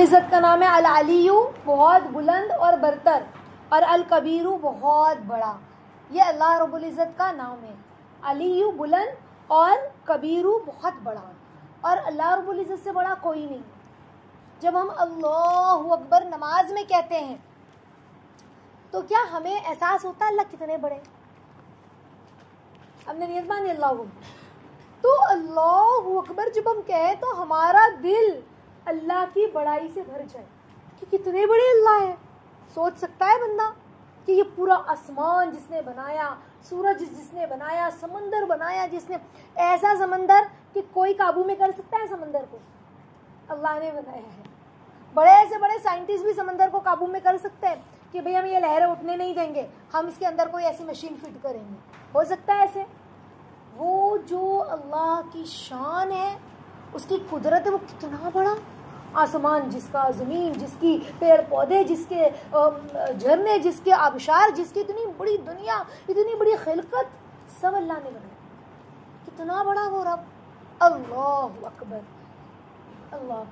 इज़्ज़त का नाम है अल अलियु, बहुत बुलंद और बरतर, और अल कबीरू, बहुत बड़ा। ये अल्लाह रब्बुल इज़्ज़त का नाम है। अलियु बुलंद और कबीरू बहुत बड़ा, और अल्लाह रब्बुल इज़्ज़त से बड़ा कोई नहीं। जब हम अल्लाहु अकबर नमाज में कहते हैं तो क्या हमें एहसास होता है अल्लाह कितने बड़े? हमने नियत बांधी अल्लाह तो अल्लाहु अकबर जब हम कहें तो हमारा दिल अल्लाह की बड़ाई से भर जाए कि कितने बड़े अल्लाह है। सोच सकता है बंदा कि ये पूरा आसमान जिसने बनाया, सूरज जिसने बनाया, समंदर बनाया जिसने, ऐसा समंदर कि कोई काबू में कर सकता है समंदर को? अल्लाह ने बनाया है। बड़े से बड़े साइंटिस्ट भी समंदर को काबू में कर सकते हैं कि भाई हम ये लहरें उठने नहीं देंगे, हम इसके अंदर कोई ऐसी मशीन फिट करेंगे। हो सकता है ऐसे? वो जो अल्लाह की शान है, उसकी कुदरत है, वो कितना बड़ा आसमान जिसका, ज़मीन जिसकी, पेड़ पौधे जिसके, झरने जिसके, आबशार जिसकी, इतनी बड़ी दुनिया, इतनी बड़ी खिलकत, सब अल्लाह ने बनाया। कितना बड़ा वो रब, अल्लाहु अकबर। अल्लाह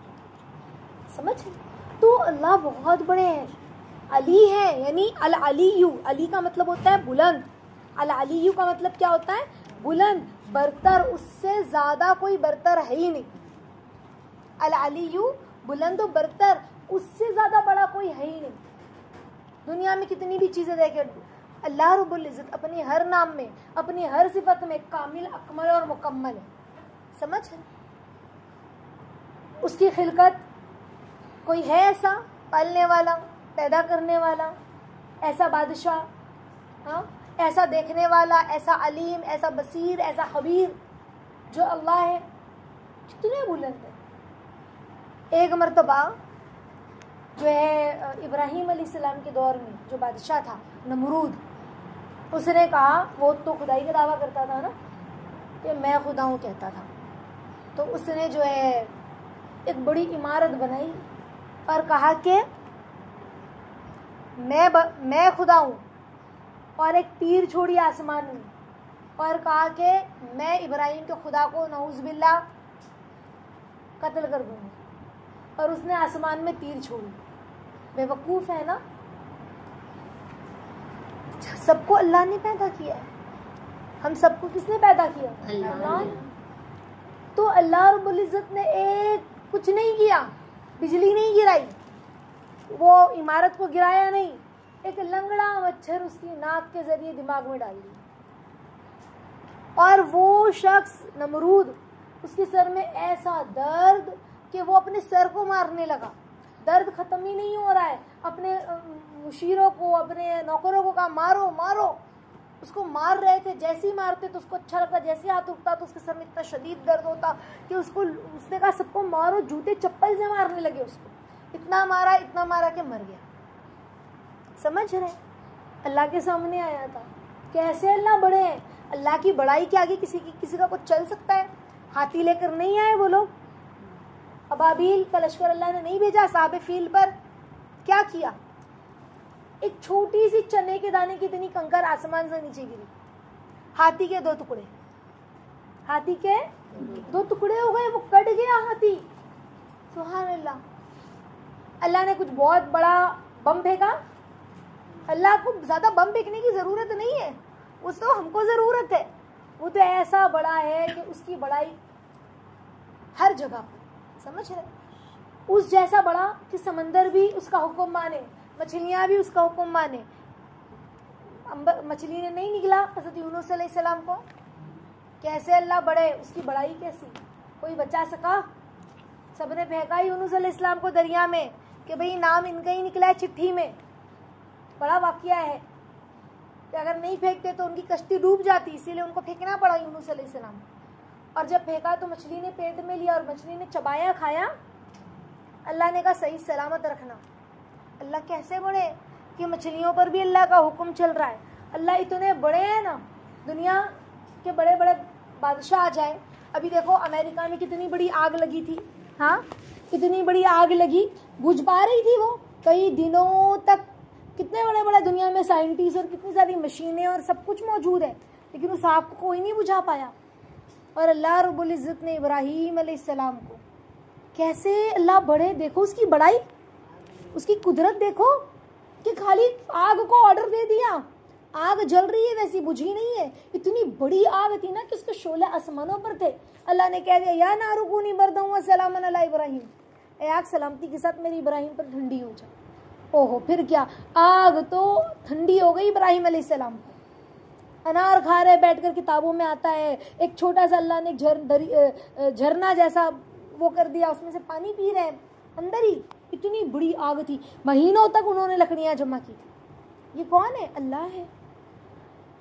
समझ? तो अल्लाह बहुत बड़े हैं। अली है, यानी अल अलियु, अली का मतलब होता है बुलंद, अल अलियु का मतलब क्या होता है? बुलंद, बरतर, उससे ज़्यादा कोई बरतर है ही नहीं। अल अलियु बुलंद और बरतर, उससे ज़्यादा बड़ा कोई है ही नहीं। दुनिया में कितनी भी चीज़ें देखें, अल्लाह रब्बुल इज़्ज़त अपनी हर नाम में, अपनी हर सिफत में कामिल, अकमल और मुकम्मल है। समझ है? उसकी खिलकत कोई है ऐसा पालने वाला, पैदा करने वाला, ऐसा बादशाह, हाँ, ऐसा देखने वाला, ऐसा अलीम, ऐसा बसीर, ऐसा खबीर जो अल्लाह है? कितने बुलंद है। एक मर्तबा जो है इब्राहीम अलैहिस्सलाम के दौर में जो बादशाह था नमरूद, उसने कहा, वो तो खुदाई का दावा करता था ना कि मैं खुदा हूँ कहता था, तो उसने जो है एक बड़ी इमारत बनाई और कहा कि मैं खुदा हूँ, और एक तीर छोड़ी आसमान में और कहा कि मैं इब्राहीम के खुदा को नऊज़ बिल्लाह कत्ल कर दूँगा, और उसने आसमान में तीर छोड़ी। बेवकूफ़ है ना? सबको अल्लाह ने पैदा किया है। हम सबको किसने पैदा किया? अल्लाह ने। तो अल्लाह रब्बुल इज़्ज़त ने एक कुछ नहीं किया, बिजली नहीं गिराई, वो इमारत को गिराया नहीं, एक लंगड़ा मच्छर उसकी नाक के जरिए दिमाग में डाल दिया, और वो शख्स नमरूद, उसके सर में ऐसा दर्द कि वो अपने सर को मारने लगा। दर्द ख़त्म ही नहीं हो रहा है। अपने मुशीरों को, अपने नौकरों को कहा मारो मारो, उसको मार रहे थे। जैसे ही मारते तो उसको अच्छा लगता, जैसे ही हाथ उठता तो उसके सर में इतना शदीद दर्द होता कि उसने कहा सबको मारो, जूते चप्पल से मारने लगे उसको। इतना मारा कि मर गया। समझ रहे? अल्लाह के सामने आया था। कैसे अल्लाह बड़े हैं? अल्लाह की बड़ाई के आगे किसी का कुछ चल सकता है? हाथी लेकर नहीं आए वो लोग, अबाबील का लश्कर अल्लाह ने नहीं भेजा साहब फील पर। क्या किया? एक छोटी सी चने के दाने की इतनी कंकर आसमान से नीचे गिरी, हाथी के दो टुकड़े हो गए, वो कट गया हाथी। सुभान अल्लाह। अल्लाह ने कुछ बहुत बड़ा बम फेंका? अल्लाह को ज़्यादा बम फेंकने की ज़रूरत नहीं है, उसको हमको ज़रूरत है। वो तो ऐसा बड़ा है कि उसकी बड़ाई हर जगह पर। समझ रहे? उस जैसा बड़ा कि समंदर भी उसका हुक्म माने, मछलियाँ भी उसका हुक्म माने। मछली ने नहीं निकला हज़रत यूनुस अलैहिस्सलाम को? कैसे अल्लाह बड़े, उसकी बड़ाई कैसी, कोई बचा सका? सबने फेंका यूनुस अलैहिस्सलाम को दरिया में कि भाई नाम इनका ही निकला है चिट्ठी में। बड़ा वाक़या है कि अगर नहीं फेंकते तो उनकी कश्ती डूब जाती, इसीलिए उनको फेंकना पड़ा यूनुस अलैहिस्सलाम। और जब फेंका तो मछली ने पेट में लिया और मछली ने चबाया, खाया। अल्लाह ने कहा सही सलामत रखना। अल्लाह कैसे बड़े कि मछलियों पर भी अल्लाह का हुक्म चल रहा है। अल्लाह इतने बड़े हैं ना, दुनिया के बड़े बड़े बादशाह आ जाए। अभी देखो अमेरिका में कितनी बड़ी आग लगी थी, हाँ, कितनी बड़ी आग लगी, बुझ पा रही थी वो कई दिनों तक। कितने बड़े बड़े दुनिया में साइंटिस्ट और कितनी सारी मशीनें और सब कुछ मौजूद है, लेकिन उस आग को कोई नहीं बुझा पाया। और अल्लाह रब्बुल इज़्ज़त ने इब्राहीम अलैहिस्सलाम को कैसे अल्लाह बड़े, देखो उसकी बड़ाई, उसकी कुदरत देखो कि खाली आग को ऑर्डर दे दिया, आग जल रही है वैसी बुझी नहीं है। इतनी बड़ी आग थी ना कि उसके शोले आसमानों पर थे। अल्लाह ने कह दिया या नारुकूनी बरदम व सलामन अला इब्राहिम, ए आग सलामती के साथ मेरी इब्राहिम पर ठंडी हो जा। ओहो, फिर क्या, आग तो ठंडी हो गई इब्राहिम अलैहिस्सलाम पर। अनार खा रहे बैठकर, किताबों में आता है एक छोटा सा अल्लाह ने झरना जैसा वो कर दिया, उसमें से पानी पी रहे हैं अंदर ही। इतनी बड़ी आग थी, महीनों तक उन्होंने लकड़ियां जमा की थी। ये कौन है? अल्लाह है।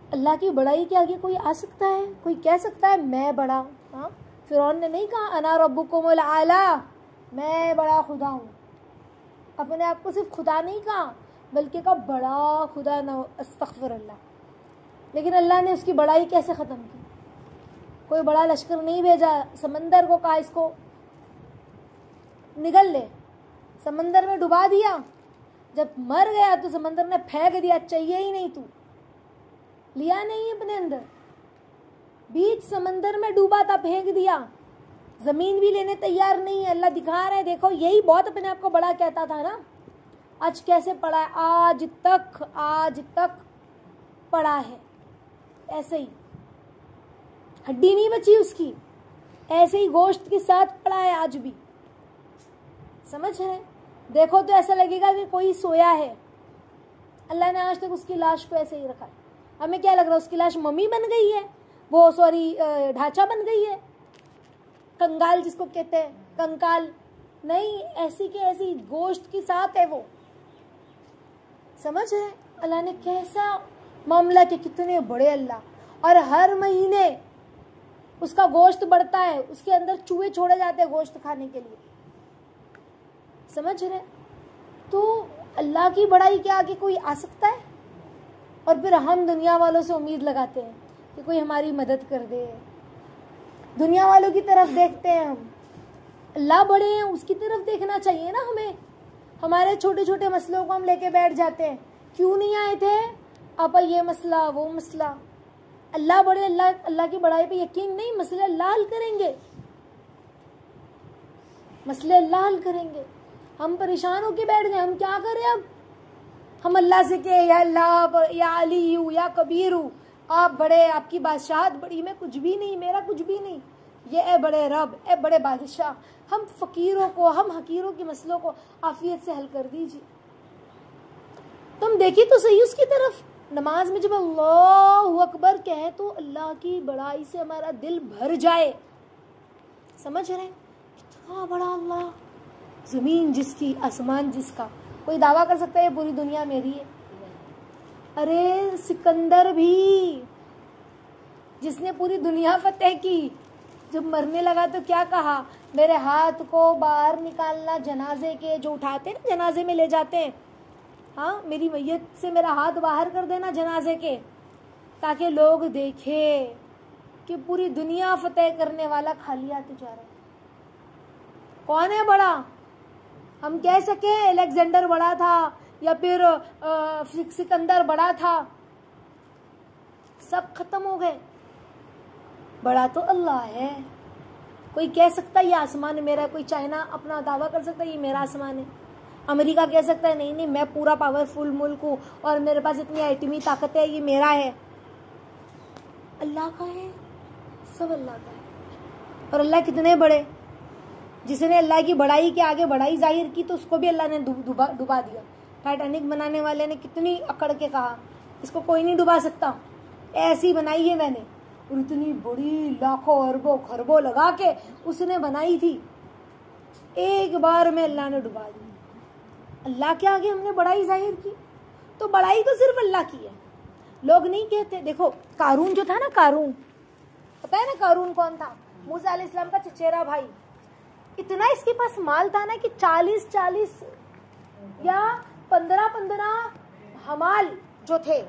अल्लाह की बड़ाई के आगे कोई आ सकता है? कोई कह सकता है मैं बड़ा? हाँ, फिरौन ने नहीं कहा अना रब्बुकुमुल आला, मैं बड़ा खुदा हूँ। अपने आप को सिर्फ खुदा नहीं कहा, बल्कि कहा बड़ा खुदा न, अस्तगफिरुल्लाह। लेकिन अल्लाह ने उसकी बड़ाई कैसे ख़त्म की? कोई बड़ा लश्कर नहीं भेजा, समंदर को कहा इसको निगल ले, समंदर में डुबा दिया। जब मर गया तो समंदर ने फेंक दिया, चाहिए ही नहीं, तू लिया नहीं अपने अंदर। बीच समंदर में डूबा था, फेंक दिया। जमीन भी लेने तैयार नहीं है। अल्लाह दिखा रहे हैं, देखो यही बहुत अपने आप को बड़ा कहता था ना, आज कैसे पड़ा है, आज तक पड़ा है। ऐसे ही हड्डी नहीं बची उसकी, ऐसे ही गोश्त के साथ पड़ा है आज भी। समझ रहे? देखो तो ऐसा लगेगा कि कोई सोया है। अल्लाह ने आज तक उसकी लाश को ऐसे ही रखा है। हमें क्या लग रहा है उसकी लाश मम्मी बन गई है, वो सॉरी ढांचा बन गई है, कंगाल जिसको कहते हैं, कंकाल नहीं, ऐसी के ऐसी गोश्त के साथ है वो। समझ रहे? अल्लाह ने कैसा मामला के, कितने बड़े अल्लाह। और हर महीने उसका गोश्त बढ़ता है, उसके अंदर चूहे छोड़े जाते हैं गोश्त खाने के लिए। समझ रहे? तो अल्लाह की बड़ाई के आगे कोई आ सकता है? और फिर हम दुनिया वालों से उम्मीद लगाते हैं कि कोई हमारी मदद कर दे। दुनिया वालों की तरफ देखते हैं हम, अल्लाह बड़े हैं उसकी तरफ देखना चाहिए ना हमें। हमारे छोटे छोटे मसलों को हम लेके बैठ जाते हैं, क्यों नहीं आए थे आप, ये मसला वो मसला। अल्लाह बड़े, अल्लाह की बड़ाई पे यकीन नहीं, मसले अल्लाह हल करेंगे, मसले अल्लाह हल करेंगे। हम परेशान होके बैठ गए, हम क्या करें अब? हम अल्लाह से कहे या अल्लाह या अली हूँ या कबीर हूँ, आप बड़े, आपकी बादशाहत बड़ी, मैं कुछ भी नहीं, मेरा कुछ भी नहीं, ये ए बड़े रब, ए बड़े बादशाह। हम फ़कीरों को, हम हकीरों के मसलों को आफियत से हल कर दीजिए। तुम देखिए तो सही उसकी तरफ। नमाज में जब अल्लाहु अकबर कहे तो अल्लाह की बड़ाई से हमारा दिल भर जाए। समझ रहे? इतना बड़ा अल्लाह, ज़मीन जिसकी, आसमान जिसका। कोई दावा कर सकता है ये पूरी दुनिया मेरी है? अरे सिकंदर भी, जिसने पूरी दुनिया फतेह की, जब मरने लगा तो क्या कहा, मेरे हाथ को बाहर निकालना जनाजे के, जो उठाते हैं ना जनाजे में ले जाते हैं, हाँ, मेरी मैयत से मेरा हाथ बाहर कर देना जनाजे के, ताकि लोग देखे कि पूरी दुनिया फतेह करने वाला खाली हाथ जा रहा है। कौन है बड़ा? हम कह सके अलेक्जेंडर बड़ा था या फिर सिकंदर बड़ा था, सब खत्म हो गए। बड़ा तो अल्लाह है। कोई कह सकता है ये आसमान मेरा है, कोई चाइना अपना दावा कर सकता है ये मेरा आसमान है, अमेरिका कह सकता है नहीं नहीं मैं पूरा पावरफुल मुल्क हूँ और मेरे पास इतनी एटमी ताकत है, ये मेरा है। अल्लाह का है, सब अल्लाह का है। और अल्लाह कितने बड़े, जिसने अल्लाह की बड़ाई के आगे बड़ाई जाहिर की तो उसको भी अल्लाह ने डुबा दिया। टाइटैनिक बनाने वाले ने कितनी अकड़ के कहा इसको कोई नहीं डुबा सकता, ऐसी बनाई है मैंने, और इतनी बड़ी लाखों अरबों खरबों लगा के उसने बनाई थी, एक बार में अल्लाह ने डुबा दी। अल्लाह के आगे हमने बड़ाई जाहिर की, तो बड़ाई तो सिर्फ अल्लाह की है। लोग नहीं कहते। देखो कारून जो था ना, कारून, पता है ना कारून कौन था? मूसा अलैहिस्सलाम का चचेरा भाई। इतना इसके पास माल था ना कि 40-40 या 15-15 हमाल जो थे,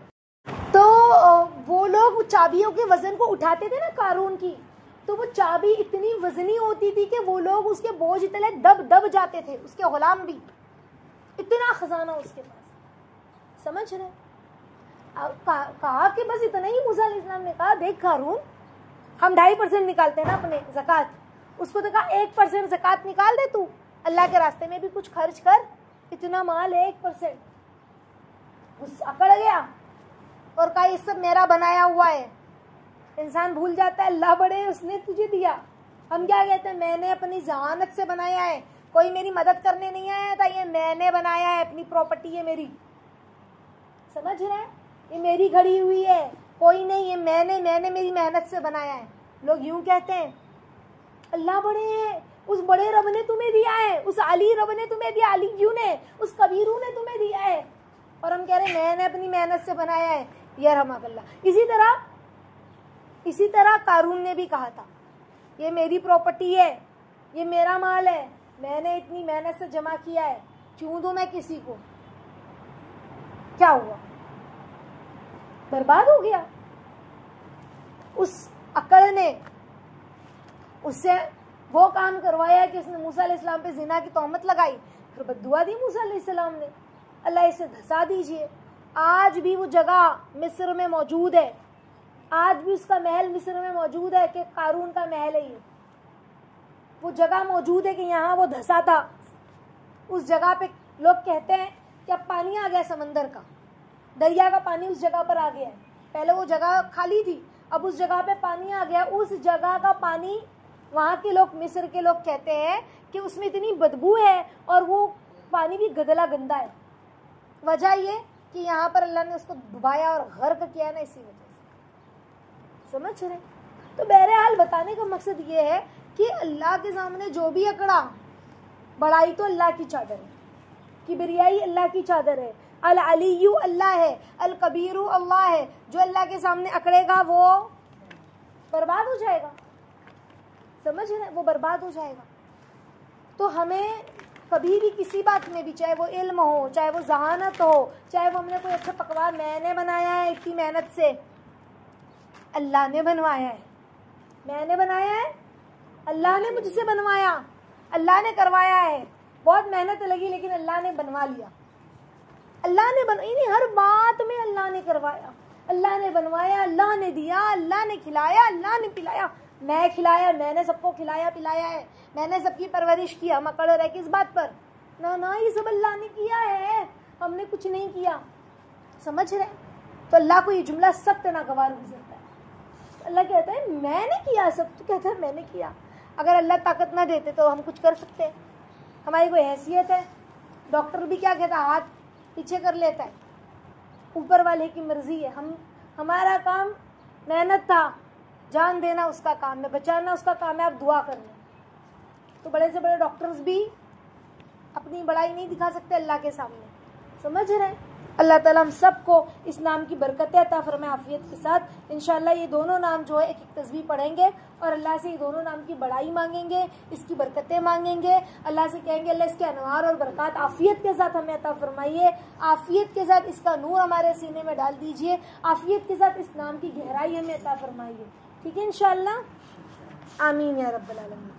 तो वो लोग चाबियों के वजन को उठाते थे ना कारून की, तो वो चाबी इतनी वजनी होती थी कि वो लोग उसके बोझ तले दब जाते थे, उसके गुलाम भी। इतना खजाना उसके पास। समझ रहे? कहा कि बस इतना ही। मूसा अलैहिस्सलाम ने कहा देख कारून, हम 2.5% निकालते हैं ना अपने ज़कात, उसको तो कहा 1% ज़कात निकाल दे, तू अल्लाह के रास्ते में भी कुछ खर्च कर, इतना माल है 1%। उस अकड़ गया और कहा ये सब मेरा बनाया हुआ है। इंसान भूल जाता है अल्लाह बड़े, उसने तुझे दिया। हम क्या कहते हैं, मैंने अपनी जहानत से बनाया है, कोई मेरी मदद करने नहीं आया था, ये मैंने बनाया है, अपनी प्रॉपर्टी है मेरी। समझ रहे हैं, ये मेरी घड़ी हुई है, कोई नहीं, ये मैंने मेरी मेहनत से बनाया है। लोग यूं कहते हैं अल्लाह बड़े हैं, उस बड़े रब ने तुम्हें दिया है, उस अली रब ने तुम्हें दिया, अली क्यों ने, उस कबीरू ने तुम्हें दिया है, और हम कह रहे हैं मैंने अपनी मेहनत से बनाया है। यरहमकल्लाह। इसी तरह कारून ने भी कहा था ये मेरी प्रॉपर्टी है, ये मेरा माल है, मैंने इतनी मेहनत से जमा किया है, क्यों दूं मैं किसी को। क्या हुआ, बर्बाद हो गया। उस अकड़ ने उससे वो काम करवाया कि उसने मूसा अलैहिस्सलाम पे जिना की तोहमत लगाई, फिर बद्दुआ दी मूसा अलैहिस्सलाम ने, अल्लाह इसे धसा दीजिए। आज भी वो जगह मिस्र में मौजूद है, आज भी उसका महल मिस्र में मौजूद है कि कारून का महल है। ये वो जगह मौजूद है कि यहाँ वो धसा था। उस जगह पे लोग कहते हैं कि अब पानी आ गया, समंदर का, दरिया का पानी उस जगह पर आ गया है। पहले वो जगह खाली थी, अब उस जगह पे पानी आ गया। उस जगह का पानी, वहाँ के लोग, मिस्र के लोग कहते हैं कि उसमें इतनी बदबू है और वो पानी भी गदला गंदा है। वजह ये कि यहाँ पर अल्लाह ने उसको डुबाया और गर्क किया ना, इसी वजह से। समझ रहे? तो बहरहाल बताने का मकसद ये है कि अल्लाह के सामने जो भी अकड़ा, बड़ाई तो अल्लाह की चादर है, किबरियाई अल्लाह की चादर है, अल अलीयू अल्लाह है, अल कबीरू अल्लाह है। जो अल्लाह के सामने अकड़ेगा वो बर्बाद हो जाएगा। समझ रहे? वो बर्बाद हो जाएगा। तो हमें कभी भी किसी बात में भी, चाहे वो इल्म हो, चाहे वो जहानत हो, चाहे वो हमने कोई अच्छा पकवान मैंने बनाया है इतनी मेहनत से, अल्लाह ने बनवाया है, मैंने बनाया है, अल्लाह ने मुझसे बनवाया, अल्लाह ने करवाया है, बहुत मेहनत लगी लेकिन अल्लाह ने बनवा लिया। अल्लाह ने नहीं, हर बात में अल्लाह ने करवाया, अल्लाह ने बनवाया, अल्लाह ने दिया, अल्लाह ने खिलाया, अल्लाह ने पिलाया। मैं खिलाया, मैंने सबको खिलाया पिलाया है, मैंने सबकी परवरिश किया। मकड़ रहे किस बात पर? ना, ये सब अल्लाह ने किया है, हमने कुछ नहीं किया। समझ रहे? तो अल्लाह को ये जुमला सख्त नागवार गुजरता है। अल्लाह कहता है मैंने किया सब, तो कहता है मैंने किया। अगर अल्लाह ताकत ना देते तो हम कुछ कर सकते हैं, हमारी कोई हैसियत है? डॉक्टर भी क्या कहता है, हाथ पीछे कर लेता है, ऊपर वाले की मर्जी है। हमारा काम मेहनत था, जान देना उसका काम है, बचाना उसका काम है, आप दुआ करना। तो बड़े से बड़े डॉक्टर्स भी अपनी बड़ाई नहीं दिखा सकते अल्लाह के सामने। समझ रहे हैं? अल्लाह ताला हम सबको इस नाम की बरकतें अता फरमाए आफियत के साथ। इंशाअल्लाह ये दोनों नाम जो है एक एक तस्बीह पढ़ेंगे और अल्लाह से ये दोनों नाम की बड़ाई मांगेंगे, इसकी बरकतें मांगेंगे। अल्लाह से कहेंगे अल्लाह इसके अनवार और बरकत आफियत के साथ हमें अता फरमाइए, आफियत के साथ इसका नूर हमारे सीने में डाल दीजिए, आफियत के साथ इस नाम की गहराई हमें अता फरमाइए। ठीक है इंशाअल्लाह, आमीन या रब्बल आलमीन।